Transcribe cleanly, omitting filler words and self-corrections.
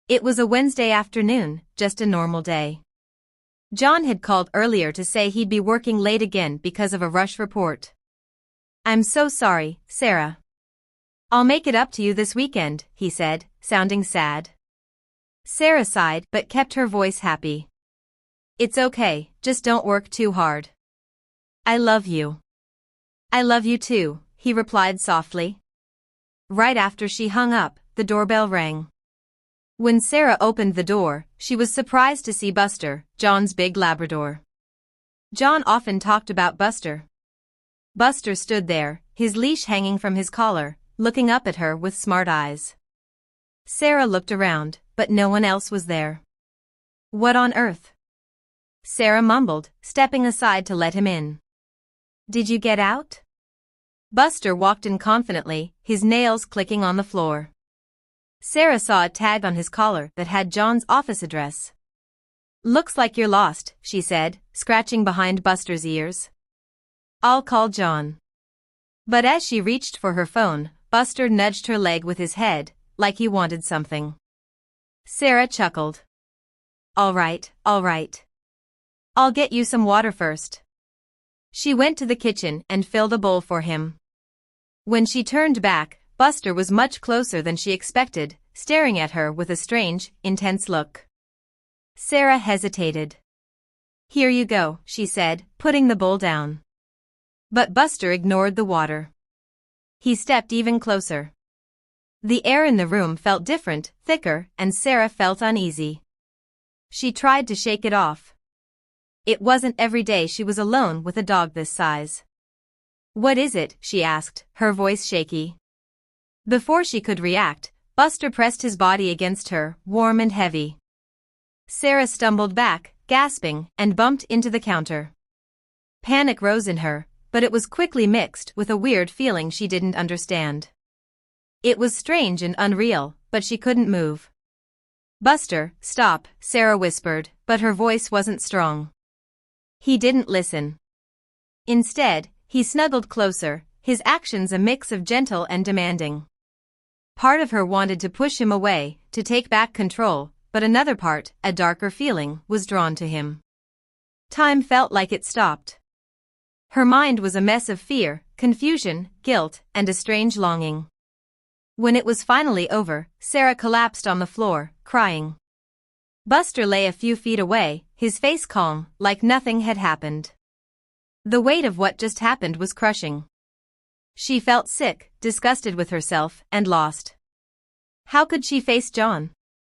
It was a Wednesday afternoon, just a normal day. John had called earlier to say he'd be working late again because of a rush report. "I'm so sorry, Sarah. I'll make it up to you this weekend," he said, sounding sad. Sarah sighed but kept her voice happy. "It's okay, just don't work too hard. I love you." "I love you too," he replied softly. Right after she hung up, the doorbell rang. When Sarah opened the door, she was surprised to see Buster, John's big Labrador. John often talked about Buster. Buster stood there, his leash hanging from his collar, looking up at her with smart eyes. Sarah looked around, but no one else was there. "What on earth?" Sarah mumbled, stepping aside to let him in. "Did you get out?" Buster walked in confidently, his nails clicking on the floor. Sarah saw a tag on his collar that had John's office address. "Looks like you're lost," she said, scratching behind Buster's ears. "I'll call John." But as she reached for her phone, Buster nudged her leg with his head, like he wanted something. Sarah chuckled. All right. I'll get you some water first." She went to the kitchen and filled a bowl for him. When she turned back, Buster was much closer than she expected, staring at her with a strange, intense look. Sarah hesitated. "Here you go," she said, putting the bowl down. But Buster ignored the water. He stepped even closer. The air in the room felt different, thicker, and Sarah felt uneasy. She tried to shake it off. It wasn't every day she was alone with a dog this size. "What is it?" she asked, her voice shaky. Before she could react, Buster pressed his body against her, warm and heavy. Sarah stumbled back, gasping, and bumped into the counter. Panic rose in her, but it was quickly mixed with a weird feeling she didn't understand. It was strange and unreal, but she couldn't move. "Buster, stop," Sarah whispered, but her voice wasn't strong. He didn't listen. Instead, he snuggled closer, his actions a mix of gentle and demanding. Part of her wanted to push him away, to take back control, but another part, a darker feeling, was drawn to him. Time felt like it stopped. Her mind was a mess of fear, confusion, guilt, and a strange longing. When it was finally over, Sarah collapsed on the floor, crying. Buster lay a few feet away, his face calm, like nothing had happened. The weight of what just happened was crushing. She felt sick, disgusted with herself, and lost. How could she face John?